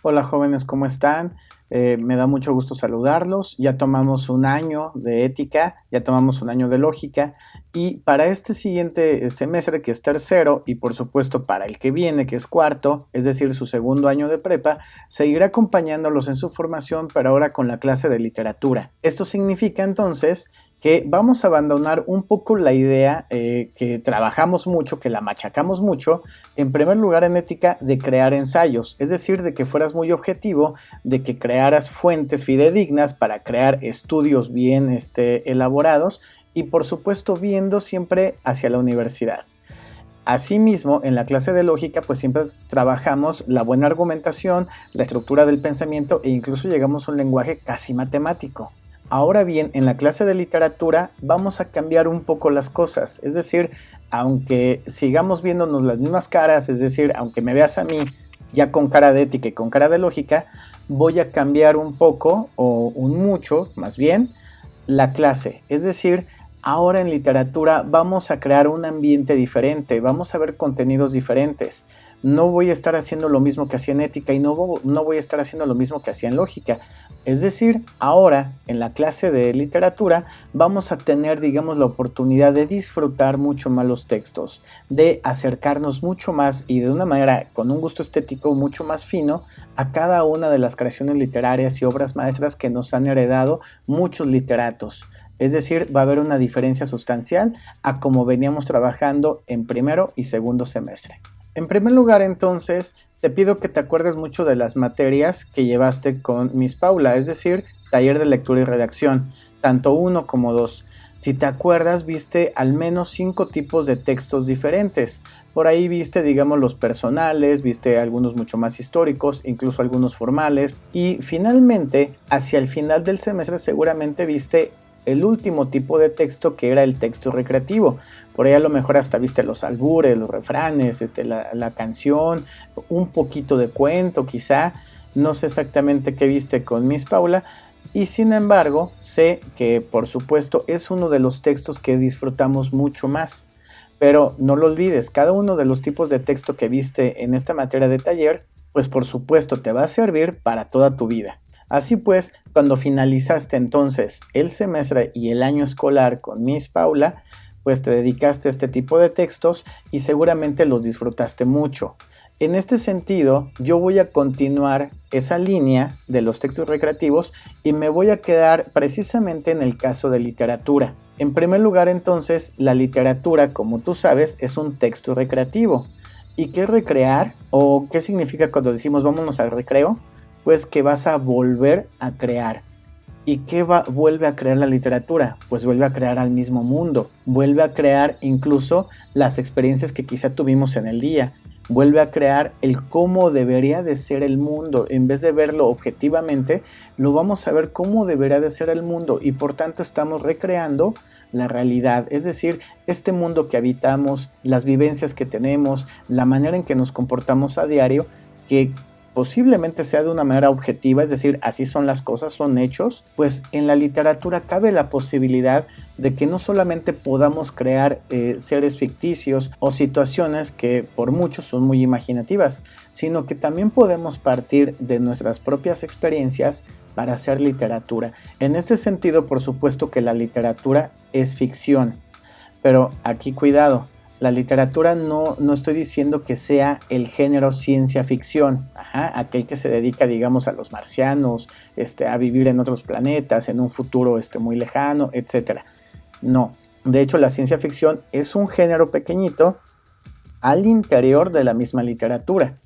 Hola jóvenes, ¿cómo están? Me da mucho gusto saludarlos. Ya tomamos un año de ética, ya tomamos un año de lógica y para este siguiente semestre que es tercero y por supuesto para el que viene que es cuarto, es decir, su segundo año de prepa, seguiré acompañándolos en su formación pero ahora con la clase de literatura. Esto significa entonces que vamos a abandonar un poco la idea que trabajamos mucho, que la machacamos mucho, en primer lugar en ética de crear ensayos, es decir, de que fueras muy objetivo, de que crearas fuentes fidedignas para crear estudios bien elaborados y por supuesto viendo siempre hacia la universidad. Asimismo, en la clase de lógica, pues siempre trabajamos la buena argumentación, la estructura del pensamiento e incluso llegamos a un lenguaje casi matemático. Ahora bien, en la clase de literatura vamos a cambiar un poco las cosas, es decir, aunque sigamos viéndonos las mismas caras, es decir, aunque me veas a mí ya con cara de ética y con cara de lógica, voy a cambiar un poco o un mucho, más bien, la clase, es decir, ahora en literatura vamos a crear un ambiente diferente, vamos a ver contenidos diferentes. No voy a estar haciendo lo mismo que hacía en ética y no voy a estar haciendo lo mismo que hacía en lógica. Es decir, ahora en la clase de literatura vamos a tener, digamos, la oportunidad de disfrutar mucho más los textos, de acercarnos mucho más y de una manera con un gusto estético mucho más fino a cada una de las creaciones literarias y obras maestras que nos han heredado muchos literatos. Es decir, va a haber una diferencia sustancial a como veníamos trabajando en primero y segundo semestre. En primer lugar, entonces, te pido que te acuerdes mucho de las materias que llevaste con Miss Paula, es decir, taller de lectura y redacción, tanto uno como dos. Si te acuerdas, viste al menos 5 tipos de textos diferentes. Por ahí viste, digamos, los personales, viste algunos mucho más históricos, incluso algunos formales. Y finalmente, hacia el final del semestre seguramente viste el último tipo de texto, que era el texto recreativo. Por ahí a lo mejor hasta viste los albures, los refranes, la canción, un poquito de cuento quizá. No sé exactamente qué viste con Miss Paula. Y sin embargo, sé que por supuesto es uno de los textos que disfrutamos mucho más. Pero no lo olvides, cada uno de los tipos de texto que viste en esta materia de taller, pues por supuesto te va a servir para toda tu vida. Así pues, cuando finalizaste entonces el semestre y el año escolar con Miss Paula, pues te dedicaste a este tipo de textos y seguramente los disfrutaste mucho. En este sentido, yo voy a continuar esa línea de los textos recreativos y me voy a quedar precisamente en el caso de literatura. En primer lugar, entonces, la literatura, como tú sabes, es un texto recreativo. ¿Y qué es recrear? ¿O qué significa cuando decimos vámonos al recreo? Pues que vas a volver a crear. ¿Y qué vuelve a crear la literatura? Pues vuelve a crear al mismo mundo, vuelve a crear incluso las experiencias que quizá tuvimos en el día, vuelve a crear el cómo debería de ser el mundo. En vez de verlo objetivamente, lo vamos a ver cómo debería de ser el mundo y por tanto estamos recreando la realidad, es decir, este mundo que habitamos, las vivencias que tenemos, la manera en que nos comportamos a diario, que posiblemente sea de una manera objetiva, es decir, así son las cosas, son hechos, pues en la literatura cabe la posibilidad de que no solamente podamos crear seres ficticios o situaciones que por muchos son muy imaginativas, sino que también podemos partir de nuestras propias experiencias para hacer literatura. En este sentido, por supuesto que la literatura es ficción, pero aquí cuidado. La literatura no estoy diciendo que sea el género ciencia ficción, aquel que se dedica, digamos, a los marcianos, a vivir en otros planetas, en un futuro muy lejano, etcétera. No, de hecho la ciencia ficción es un género pequeñito al interior de la misma literatura.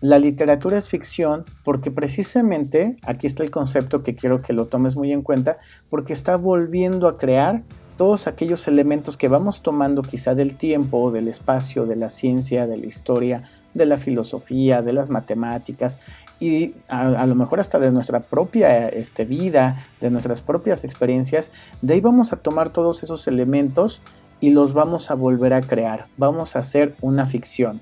La literatura es ficción porque precisamente, aquí está el concepto que quiero que lo tomes muy en cuenta, porque está volviendo a crear todos aquellos elementos que vamos tomando quizá del tiempo, del espacio, de la ciencia, de la historia, de la filosofía, de las matemáticas y a lo mejor hasta de nuestra propia vida, de nuestras propias experiencias. De ahí vamos a tomar todos esos elementos y los vamos a volver a crear, vamos a hacer una ficción.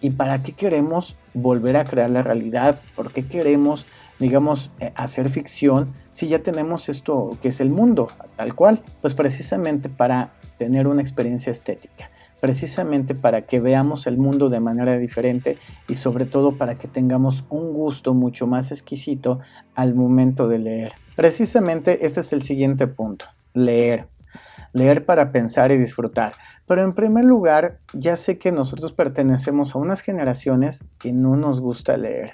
¿Y para qué queremos volver a crear la realidad? ¿Por qué queremos, digamos, hacer ficción si ya tenemos esto que es el mundo, tal cual? Pues precisamente para tener una experiencia estética. precisamente para que veamos el mundo de manera diferente y sobre todo para que tengamos un gusto mucho más exquisito al momento de leer. Precisamente este es el siguiente punto, leer. Leer para pensar y disfrutar. Pero en primer lugar, ya sé que nosotros pertenecemos a unas generaciones que no nos gusta leer.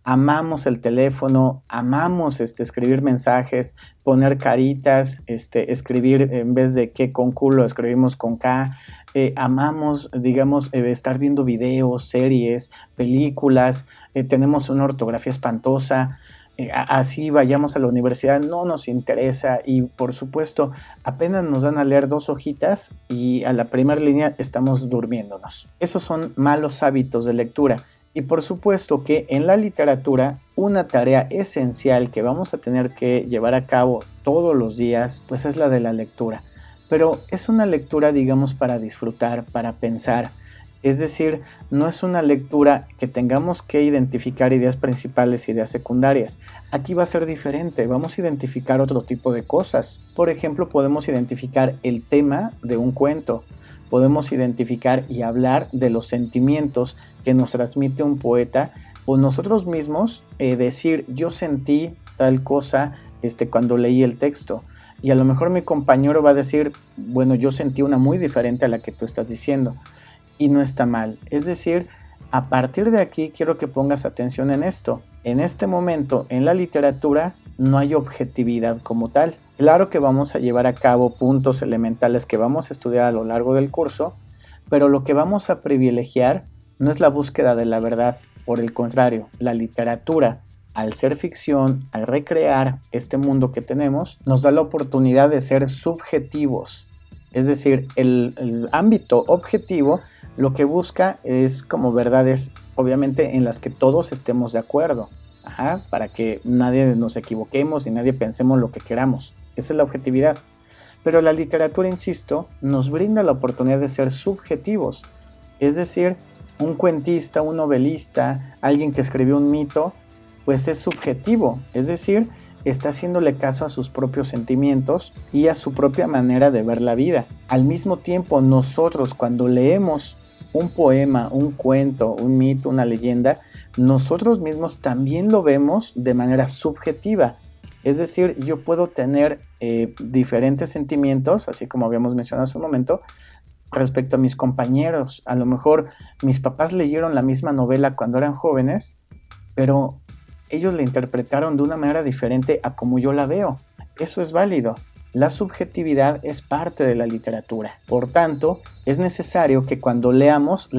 Amamos el teléfono, amamos escribir mensajes, poner caritas, escribir en vez de que con culo escribimos con K. Amamos, digamos, estar viendo videos, series, películas, tenemos una ortografía espantosa. Así vayamos a la universidad, no nos interesa y por supuesto apenas nos dan a leer 2 hojitas y a la primera línea estamos durmiéndonos. Esos son malos hábitos de lectura y por supuesto que en la literatura una tarea esencial que vamos a tener que llevar a cabo todos los días pues es la de la lectura, pero es una lectura digamos para disfrutar, para pensar. Es decir, no es una lectura que tengamos que identificar ideas principales y ideas secundarias. Aquí va a ser diferente, vamos a identificar otro tipo de cosas. Por ejemplo, podemos identificar el tema de un cuento. Podemos identificar y hablar de los sentimientos que nos transmite un poeta o nosotros mismos decir yo sentí tal cosa cuando leí el texto. Y a lo mejor mi compañero va a decir, bueno, yo sentí una muy diferente a la que tú estás diciendo. Y no está mal. Es decir, a partir de aquí quiero que pongas atención en esto. En este momento, en la literatura, no hay objetividad como tal. Claro que vamos a llevar a cabo puntos elementales que vamos a estudiar a lo largo del curso, pero lo que vamos a privilegiar no es la búsqueda de la verdad. Por el contrario, la literatura, al ser ficción, al recrear este mundo que tenemos, nos da la oportunidad de ser subjetivos. Es decir, el ámbito objetivo lo que busca es como verdades, obviamente, en las que todos estemos de acuerdo, para que nadie nos equivoquemos y nadie pensemos lo que queramos. Esa es la objetividad. Pero la literatura, insisto, nos brinda la oportunidad de ser subjetivos. Es decir, un cuentista, un novelista, alguien que escribió un mito, pues es subjetivo. Es decir, está haciéndole caso a sus propios sentimientos y a su propia manera de ver la vida. Al mismo tiempo, nosotros cuando leemos un poema, un cuento, un mito, una leyenda, nosotros mismos también lo vemos de manera subjetiva. Es decir, yo puedo tener diferentes sentimientos, así como habíamos mencionado hace un momento, respecto a mis compañeros. A lo mejor mis papás leyeron la misma novela cuando eran jóvenes, pero ellos la interpretaron de una manera diferente a como yo la veo. Eso es válido. La subjetividad es parte de la literatura. Por tanto, es necesario que cuando leamos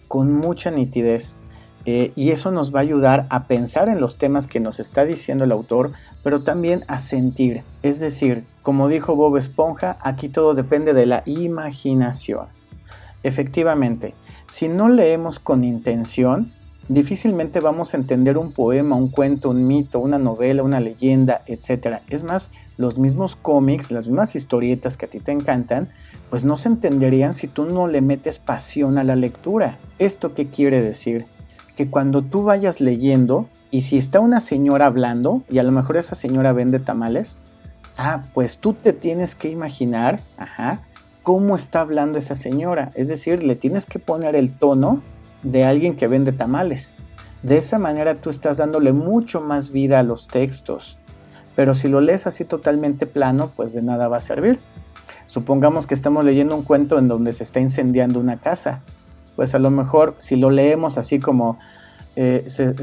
con mucha nitidez. Y eso nos va a ayudar a pensar en los temas que nos está diciendo el autor, pero también a sentir. Es decir, como dijo Bob Esponja, aquí todo depende de la imaginación. Efectivamente, si no leemos con intención, difícilmente vamos a entender un poema, un cuento, un mito, una novela, una leyenda, etc. Es más, los mismos cómics, las mismas historietas que a ti te encantan, pues no se entenderían si tú no le metes pasión a la lectura. ¿Esto qué quiere decir? Que cuando tú vayas leyendo, y si está una señora hablando, y a lo mejor esa señora vende tamales, pues tú te tienes que imaginar, cómo está hablando esa señora. Es decir, le tienes que poner el tono de alguien que vende tamales. De esa manera tú estás dándole mucho más vida a los textos. Pero si lo lees así totalmente plano, pues de nada va a servir. Supongamos que estamos leyendo un cuento en donde se está incendiando una casa. Pues a lo mejor si lo leemos así como se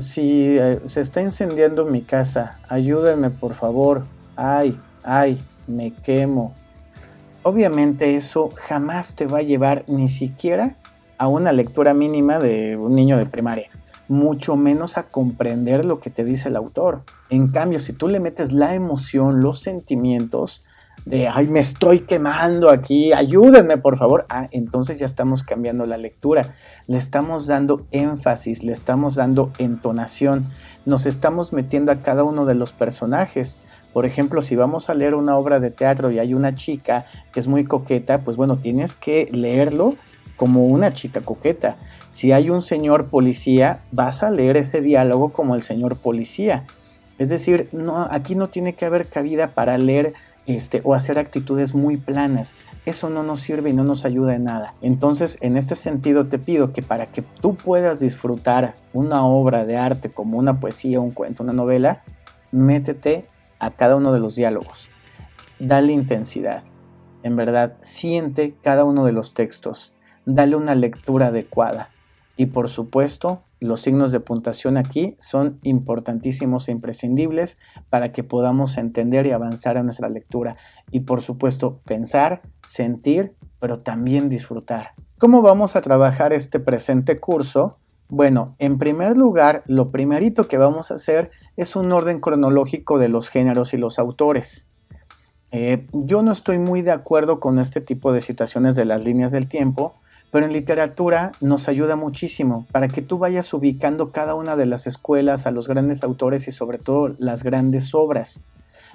está incendiando mi casa, ayúdenme por favor, ay, me quemo. Obviamente eso jamás te va a llevar ni siquiera a una lectura mínima de un niño de primaria, mucho menos a comprender lo que te dice el autor. En cambio, si tú le metes la emoción, los sentimientos de ay, me estoy quemando aquí, ayúdenme por favor, entonces ya estamos cambiando la lectura, le estamos dando énfasis, le estamos dando entonación, nos estamos metiendo a cada uno de los personajes. Por ejemplo, si vamos a leer una obra de teatro y hay una chica que es muy coqueta, pues bueno, tienes que leerlo como una chica coqueta. Si hay un señor policía, vas a leer ese diálogo como el señor policía. Es decir, aquí no tiene que haber cabida para leer o hacer actitudes muy planas. Eso no nos sirve y no nos ayuda en nada. Entonces, en este sentido te pido que para que tú puedas disfrutar una obra de arte como una poesía, un cuento, una novela, métete a cada uno de los diálogos. Dale intensidad. En verdad, siente cada uno de los textos. Dale una lectura adecuada. Y por supuesto, los signos de puntuación aquí son importantísimos e imprescindibles para que podamos entender y avanzar en nuestra lectura. Y por supuesto, pensar, sentir, pero también disfrutar. ¿Cómo vamos a trabajar este presente curso? Bueno, en primer lugar, lo primerito que vamos a hacer es un orden cronológico de los géneros y los autores. Yo no estoy muy de acuerdo con este tipo de situaciones de las líneas del tiempo, pero en literatura nos ayuda muchísimo para que tú vayas ubicando cada una de las escuelas, a los grandes autores y sobre todo las grandes obras.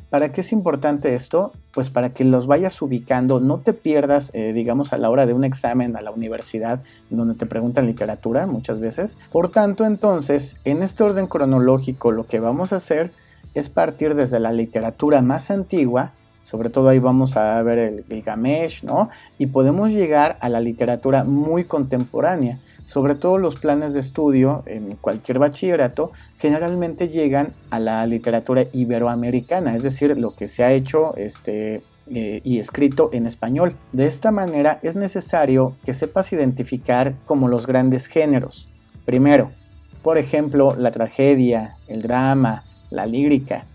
¿Para qué es importante esto? Pues para que los vayas ubicando, no te pierdas, digamos, a la hora de un examen a la universidad, donde te preguntan literatura muchas veces. Por tanto, entonces, en este orden cronológico, lo que vamos a hacer es partir desde la literatura más antigua. Sobre todo ahí vamos a ver el Gilgamesh, ¿no? Y podemos llegar a la literatura muy contemporánea. Sobre todo los planes de estudio en cualquier bachillerato generalmente llegan a la literatura iberoamericana, es decir, lo que se ha hecho y escrito en español. De esta manera es necesario que sepas identificar como los grandes géneros. Primero, por ejemplo, la tragedia, el drama, la lírica.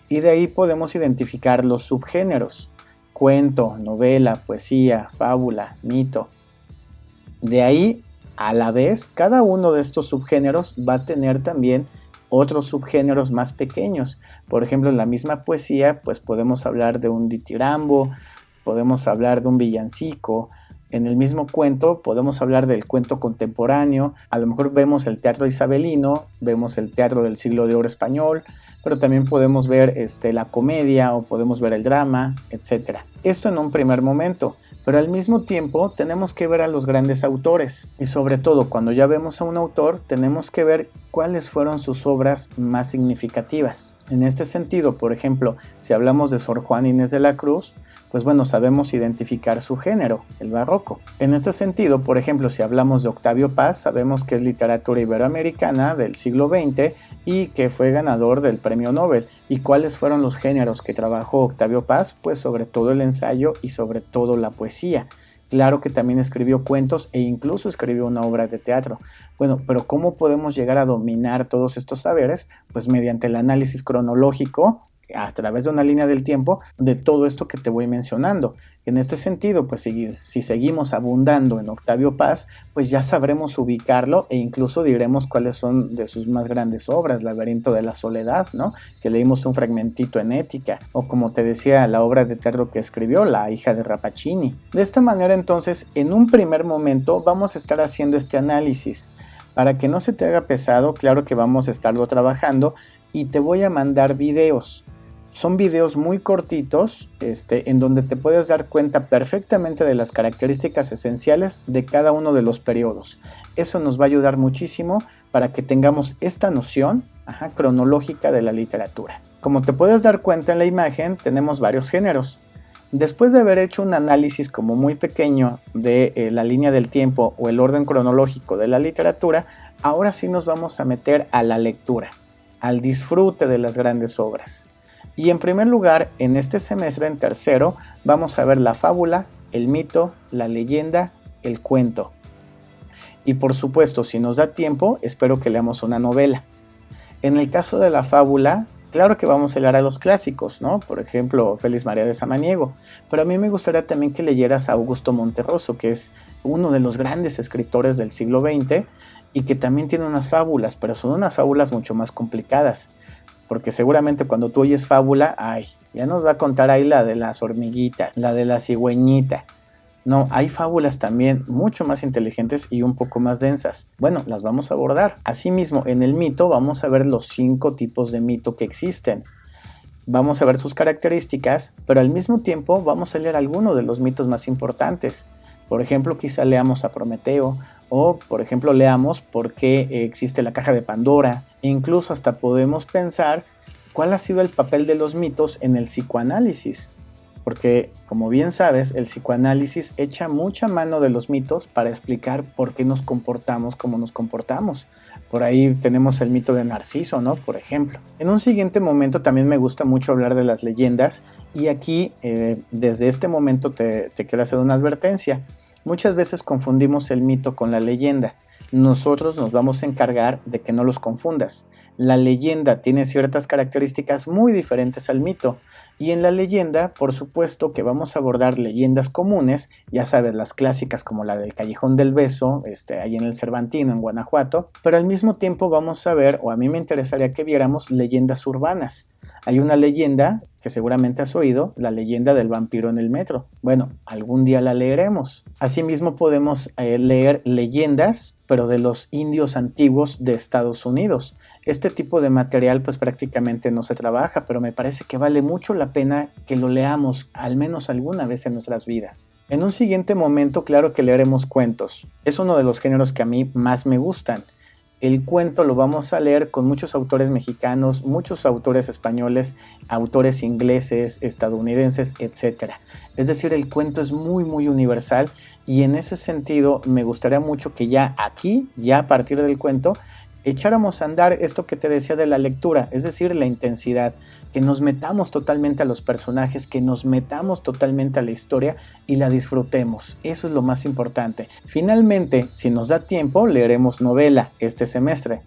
Y de ahí podemos identificar los subgéneros: cuento, novela, poesía, fábula, mito. De ahí, a la vez, cada uno de estos subgéneros va a tener también otros subgéneros más pequeños. Por ejemplo, en la misma poesía, pues podemos hablar de un ditirambo, podemos hablar de un villancico. En el mismo cuento podemos hablar del cuento contemporáneo. A lo mejor vemos el teatro isabelino, vemos el teatro del siglo de oro español, pero también podemos ver la comedia o podemos ver el drama, etc. Esto en un primer momento, pero al mismo tiempo tenemos que ver a los grandes autores y sobre todo cuando ya vemos a un autor tenemos que ver cuáles fueron sus obras más significativas. En este sentido, por ejemplo, si hablamos de Sor Juana Inés de la Cruz, pues bueno, sabemos identificar su género, el barroco. En este sentido, por ejemplo, si hablamos de Octavio Paz, sabemos que es literatura iberoamericana del siglo XX y que fue ganador del premio Nobel. ¿Y cuáles fueron los géneros que trabajó Octavio Paz? Pues sobre todo el ensayo y sobre todo la poesía. Claro que también escribió cuentos e incluso escribió una obra de teatro. Bueno, pero ¿cómo podemos llegar a dominar todos estos saberes? Pues mediante el análisis cronológico a través de una línea del tiempo de todo esto que te voy mencionando. En este sentido, pues si seguimos abundando en Octavio Paz, pues ya sabremos ubicarlo e incluso diremos cuáles son de sus más grandes obras: Laberinto de la Soledad, ¿no? Que leímos un fragmentito en Ética, o como te decía, la obra de teatro que escribió, La hija de Rappaccini. De esta manera, entonces, en un primer momento vamos a estar haciendo este análisis. Para que no se te haga pesado, claro que vamos a estarlo trabajando y te voy a mandar videos. Son videos muy cortitos, en donde te puedes dar cuenta perfectamente de las características esenciales de cada uno de los periodos. Eso nos va a ayudar muchísimo para que tengamos esta noción cronológica de la literatura. Como te puedes dar cuenta en la imagen, tenemos varios géneros. Después de haber hecho un análisis como muy pequeño de la línea del tiempo o el orden cronológico de la literatura, ahora sí nos vamos a meter a la lectura, al disfrute de las grandes obras. Y en primer lugar, en este semestre, en tercero, vamos a ver la fábula, el mito, la leyenda, el cuento. Y por supuesto, si nos da tiempo, espero que leamos una novela. En el caso de la fábula, claro que vamos a leer a los clásicos, ¿no? Por ejemplo, Félix María de Samaniego. Pero a mí me gustaría también que leyeras a Augusto Monterroso, que es uno de los grandes escritores del siglo XX y que también tiene unas fábulas, pero son unas fábulas mucho más complicadas. Porque seguramente cuando tú oyes fábula, ya nos va a contar ahí la de las hormiguitas, la de la cigüeñita. No, hay fábulas también mucho más inteligentes y un poco más densas. Bueno, las vamos a abordar. Asimismo, en el mito vamos a ver los 5 tipos de mito que existen. Vamos a ver sus características, pero al mismo tiempo vamos a leer algunos de los mitos más importantes. Por ejemplo, quizá leamos a Prometeo, o por ejemplo leamos por qué existe la caja de Pandora, e incluso hasta podemos pensar cuál ha sido el papel de los mitos en el psicoanálisis. porque, como bien sabes, el psicoanálisis echa mucha mano de los mitos para explicar por qué nos comportamos como nos comportamos. Por ahí tenemos el mito de Narciso, ¿no? Por ejemplo. En un siguiente momento también me gusta mucho hablar de las leyendas y aquí, desde este momento te quiero hacer una advertencia. Muchas veces confundimos el mito con la leyenda. Nosotros nos vamos a encargar de que no los confundas. La leyenda tiene ciertas características muy diferentes al mito. Y en la leyenda, por supuesto que vamos a abordar leyendas comunes, ya sabes, las clásicas como la del Callejón del Beso, ahí en el Cervantino, en Guanajuato, pero al mismo tiempo vamos a ver, o a mí me interesaría que viéramos leyendas urbanas. Hay una leyenda que seguramente has oído, la leyenda del vampiro en el metro. Bueno, algún día la leeremos. Asimismo podemos leer leyendas, pero de los indios antiguos de Estados Unidos. Este tipo de material pues prácticamente no se trabaja, pero me parece que vale mucho la pena que lo leamos al menos alguna vez en nuestras vidas. En un siguiente momento, claro que leeremos cuentos. Es uno de los géneros que a mí más me gustan. El cuento lo vamos a leer con muchos autores mexicanos, muchos autores españoles, autores ingleses, estadounidenses, etc. Es decir, el cuento es muy universal y en ese sentido me gustaría mucho que ya aquí, ya a partir del cuento, echáramos a andar esto que te decía de la lectura, es decir, la intensidad, que nos metamos totalmente a los personajes, que nos metamos totalmente a la historia y la disfrutemos. Eso es lo más importante. Finalmente, si nos da tiempo, leeremos novela este semestre.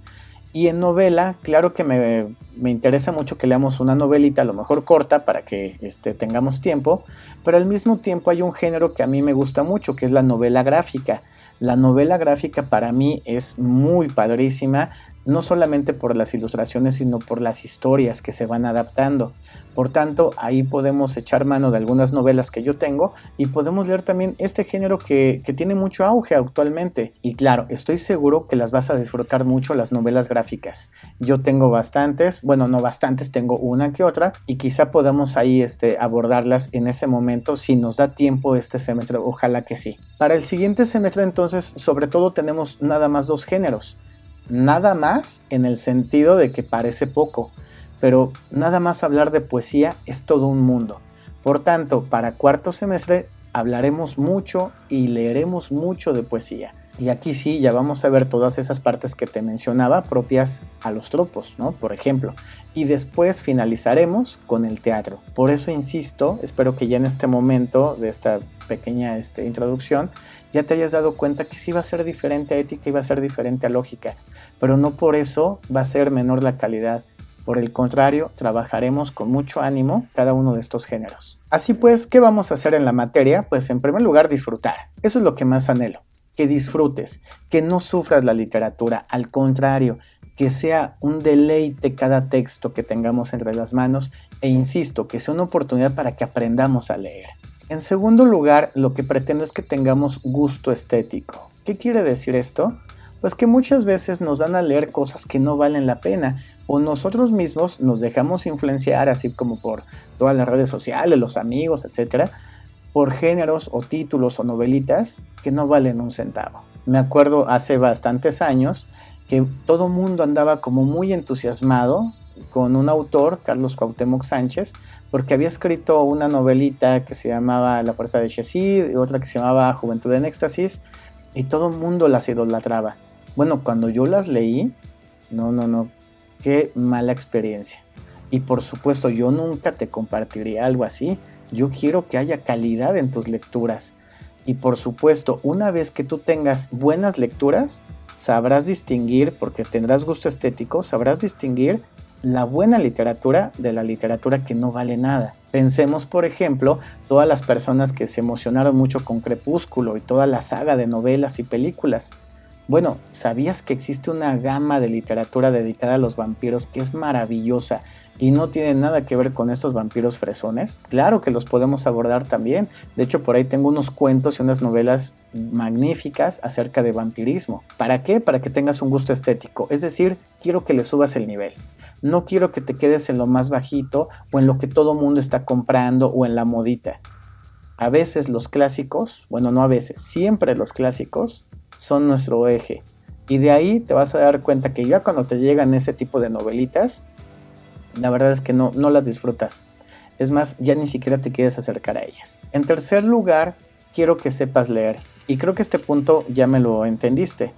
Y en novela, claro que me interesa mucho que leamos una novelita, a lo mejor corta, para que tengamos tiempo, pero al mismo tiempo hay un género que a mí me gusta mucho, que es la novela gráfica. La novela gráfica para mí es muy padrísima, no solamente por las ilustraciones, sino por las historias que se van adaptando. Por tanto, ahí podemos echar mano de algunas novelas que yo tengo y podemos leer también este género que tiene mucho auge actualmente. Y claro, estoy seguro que las vas a disfrutar mucho, las novelas gráficas. Yo tengo bastantes, bueno, no bastantes, tengo una que otra y quizá podamos ahí abordarlas en ese momento si nos da tiempo este semestre, ojalá que sí. Para el siguiente semestre entonces, sobre todo tenemos nada más 2 géneros. Nada más en el sentido de que parece poco, pero nada más hablar de poesía es todo un mundo. Por tanto, para cuarto semestre hablaremos mucho y leeremos mucho de poesía. Y aquí sí, ya vamos a ver todas esas partes que te mencionaba propias a los tropos, ¿no? Por ejemplo. Y después finalizaremos con el teatro. Por eso insisto, espero que ya en este momento de esta pequeña introducción ya te hayas dado cuenta que sí va a ser diferente a ética y va a ser diferente a lógica. Pero no por eso va a ser menor la calidad. Por el contrario, trabajaremos con mucho ánimo cada uno de estos géneros. Así pues, ¿qué vamos a hacer en la materia? Pues en primer lugar, disfrutar. Eso es lo que más anhelo. Que disfrutes, que no sufras la literatura. Al contrario, que sea un deleite cada texto que tengamos entre las manos e insisto, que sea una oportunidad para que aprendamos a leer. En segundo lugar, lo que pretendo es que tengamos gusto estético. ¿Qué quiere decir esto? Pues que muchas veces nos dan a leer cosas que no valen la pena o nosotros mismos nos dejamos influenciar así como por todas las redes sociales, los amigos, etcétera, por géneros o títulos o novelitas que no valen un centavo. Me acuerdo hace bastantes años que todo mundo andaba como muy entusiasmado con un autor, Carlos Cuauhtémoc Sánchez, porque había escrito una novelita que se llamaba La fuerza de Shazid y otra que se llamaba Juventud en éxtasis y todo el mundo las idolatraba. Bueno, cuando yo las leí, no, qué mala experiencia. Y por supuesto, yo nunca te compartiría algo así. Yo quiero que haya calidad en tus lecturas. Y por supuesto, una vez que tú tengas buenas lecturas, sabrás distinguir, porque tendrás gusto estético, sabrás distinguir la buena literatura de la literatura que no vale nada. Pensemos, por ejemplo, todas las personas que se emocionaron mucho con Crepúsculo y toda la saga de novelas y películas. Bueno, ¿sabías que existe una gama de literatura dedicada a los vampiros que es maravillosa y no tiene nada que ver con estos vampiros fresones? Claro que los podemos abordar también. De hecho, por ahí tengo unos cuentos y unas novelas magníficas acerca de vampirismo. ¿Para qué? Para que tengas un gusto estético. Es decir, quiero que le subas el nivel. No quiero que te quedes en lo más bajito o en lo que todo mundo está comprando o en la modita. A veces los clásicos, bueno, no a veces, siempre los clásicos son nuestro eje. Y de ahí te vas a dar cuenta que ya cuando te llegan ese tipo de novelitas, la verdad es que no las disfrutas. Es más, ya ni siquiera te quieres acercar a ellas. En tercer lugar, quiero que sepas leer. Y creo que este punto ya me lo entendiste.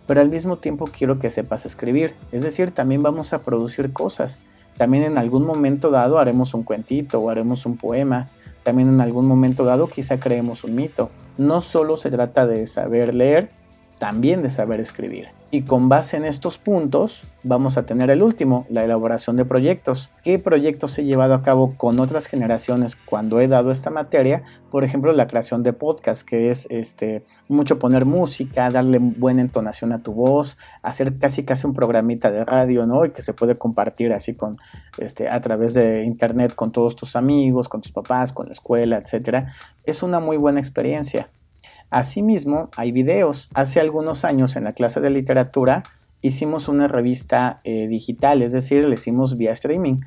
Pero al mismo tiempo quiero que sepas escribir. Es decir, también vamos a producir cosas. También en algún momento dado haremos un cuentito o haremos un poema. También en algún momento dado quizá creemos un mito. No solo se trata de saber leer, también de saber escribir. Y con base en estos puntos vamos a tener el último, la elaboración de proyectos. ¿Qué proyectos he llevado a cabo con otras generaciones cuando he dado esta materia? Por ejemplo, la creación de podcast, que es mucho poner música, darle buena entonación a tu voz, hacer casi un programita de radio, ¿no? Y que se puede compartir así a través de internet con todos tus amigos, con tus papás, con la escuela, etc. Es una muy buena experiencia. Asimismo, hay videos. Hace algunos años en la clase de literatura hicimos una revista digital, es decir, le hicimos vía streaming.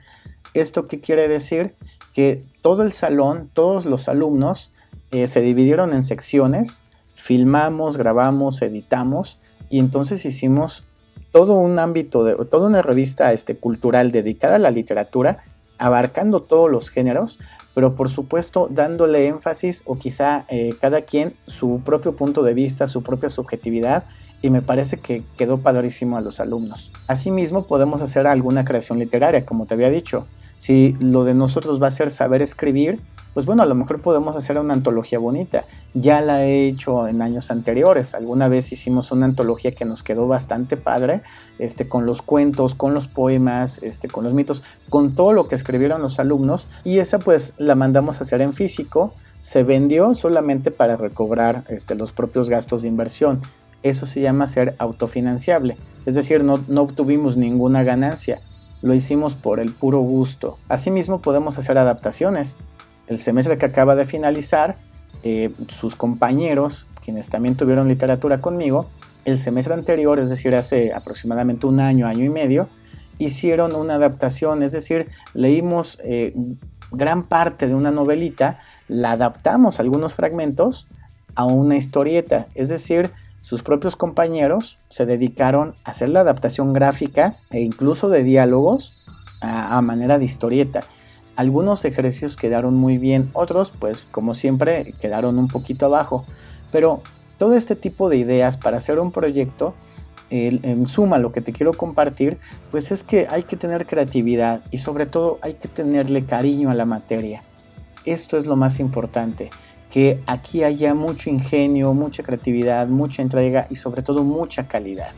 ¿Esto qué quiere decir? Que todo el salón, todos los alumnos se dividieron en secciones, filmamos, grabamos, editamos y entonces hicimos todo un ámbito, toda una revista cultural dedicada a la literatura, abarcando todos los géneros, pero por supuesto dándole énfasis o quizá cada quien su propio punto de vista, su propia subjetividad, y me parece que quedó padrísimo a los alumnos. Asimismo podemos hacer alguna creación literaria, como te había dicho. Si lo de nosotros va a ser saber escribir, pues bueno, a lo mejor podemos hacer una antología bonita. Ya la he hecho en años anteriores. Alguna vez hicimos una antología que nos quedó bastante padre, con los cuentos, con los poemas, con los mitos, con todo lo que escribieron los alumnos, y esa pues la mandamos a hacer en físico. Se vendió solamente para recobrar los propios gastos de inversión. Eso se llama ser autofinanciable, es decir, no obtuvimos ninguna ganancia, lo hicimos por el puro gusto. Asimismo podemos hacer adaptaciones. El semestre que acaba de finalizar, sus compañeros, quienes también tuvieron literatura conmigo, el semestre anterior, es decir, hace aproximadamente un año, año y medio, hicieron una adaptación, es decir, leímos gran parte de una novelita, la adaptamos algunos fragmentos a una historieta, es decir, sus propios compañeros se dedicaron a hacer la adaptación gráfica e incluso de diálogos a manera de historieta. Algunos ejercicios quedaron muy bien, otros pues como siempre quedaron un poquito abajo, pero todo este tipo de ideas para hacer un proyecto, en suma lo que te quiero compartir, pues es que hay que tener creatividad y sobre todo hay que tenerle cariño a la materia. Esto es lo más importante, que aquí haya mucho ingenio, mucha creatividad, mucha entrega y sobre todo mucha calidad.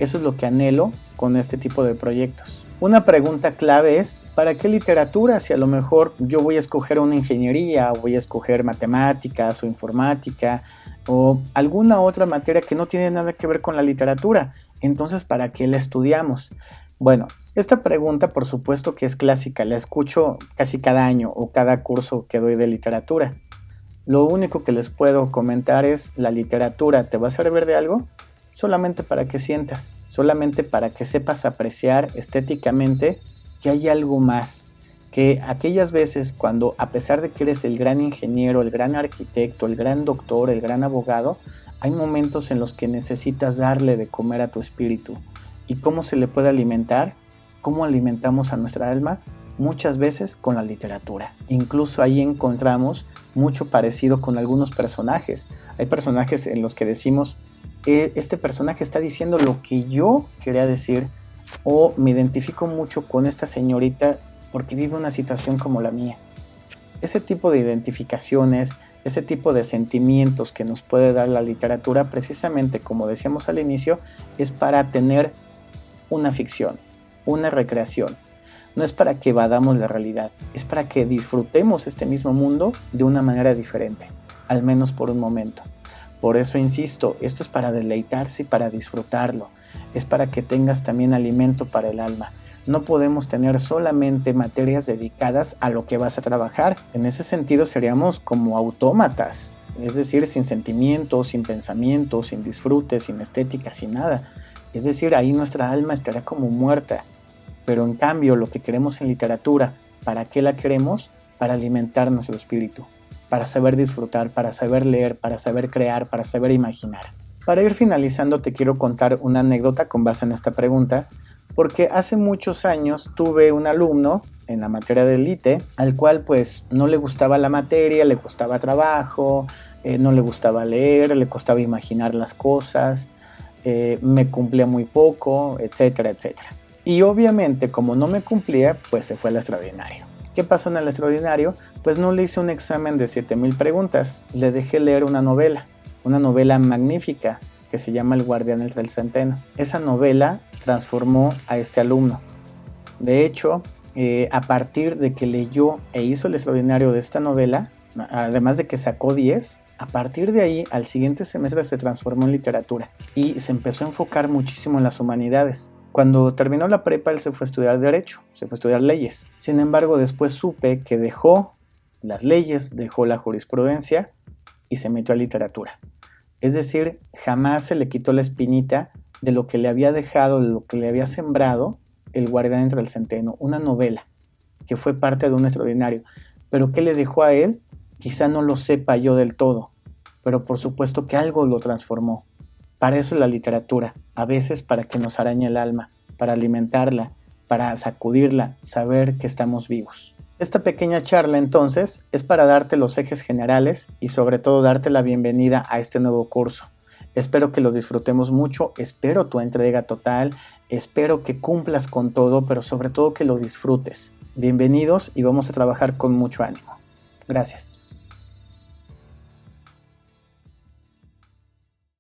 Eso es lo que anhelo con este tipo de proyectos. Una pregunta clave es, ¿para qué literatura? Si a lo mejor yo voy a escoger una ingeniería, o voy a escoger matemáticas o informática, o alguna otra materia que no tiene nada que ver con la literatura. Entonces, ¿para qué la estudiamos? Bueno, esta pregunta por supuesto que es clásica, la escucho casi cada año o cada curso que doy de literatura. Lo único que les puedo comentar es, ¿la literatura te va a servir de algo? Solamente para que sientas, solamente para que sepas apreciar estéticamente que hay algo más, que aquellas veces cuando a pesar de que eres el gran ingeniero, el gran arquitecto, el gran doctor, el gran abogado, hay momentos en los que necesitas darle de comer a tu espíritu. ¿Y cómo se le puede alimentar? ¿Cómo alimentamos a nuestra alma? Muchas veces con la literatura. Incluso ahí encontramos mucho parecido con algunos personajes. Hay personajes en los que decimos, este personaje está diciendo lo que yo quería decir, o me identifico mucho con esta señorita porque vive una situación como la mía. Ese tipo de identificaciones, ese tipo de sentimientos que nos puede dar la literatura, precisamente como decíamos al inicio, es para tener una ficción, una recreación. No es para que evadamos la realidad, es para que disfrutemos este mismo mundo de una manera diferente, al menos por un momento. Por eso insisto, esto es para deleitarse y para disfrutarlo. Es para que tengas también alimento para el alma. No podemos tener solamente materias dedicadas a lo que vas a trabajar. En ese sentido seríamos como autómatas, es decir, sin sentimientos, sin pensamientos, sin disfrute, sin estética, sin nada. Es decir, ahí nuestra alma estará como muerta. Pero en cambio, lo que queremos en literatura, ¿para qué la queremos? Para alimentar nuestro espíritu, para saber disfrutar, para saber leer, para saber crear, para saber imaginar. Para ir finalizando, te quiero contar una anécdota con base en esta pregunta, porque hace muchos años tuve un alumno en la materia de Elite, al cual pues no le gustaba la materia, le costaba trabajo, no le gustaba leer, le costaba imaginar las cosas, me cumplía muy poco, etcétera, etcétera. Y obviamente como no me cumplía, pues se fue al extraordinario. ¿Qué pasó en el extraordinario? Pues no le hice un examen de 7000 preguntas, le dejé leer una novela magnífica que se llama El Guardián del Centeno. Esa novela transformó a este alumno. De hecho, a partir de que leyó e hizo el extraordinario de esta novela, además de que sacó 10, a partir de ahí al siguiente semestre se transformó en literatura y se empezó a enfocar muchísimo en las humanidades. Cuando terminó la prepa, él se fue a estudiar Derecho, se fue a estudiar leyes. Sin embargo, después supe que dejó las leyes, dejó la jurisprudencia y se metió a literatura. Es decir, jamás se le quitó la espinita de lo que le había dejado, de lo que le había sembrado El Guardián del Centeno, una novela que fue parte de un extraordinario. Pero ¿qué le dejó a él? Quizá no lo sepa yo del todo, pero por supuesto que algo lo transformó. Para eso es la literatura, a veces para que nos arañe el alma, para alimentarla, para sacudirla, saber que estamos vivos. Esta pequeña charla entonces es para darte los ejes generales y sobre todo darte la bienvenida a este nuevo curso. Espero que lo disfrutemos mucho, espero tu entrega total, espero que cumplas con todo, pero sobre todo que lo disfrutes. Bienvenidos y vamos a trabajar con mucho ánimo. Gracias.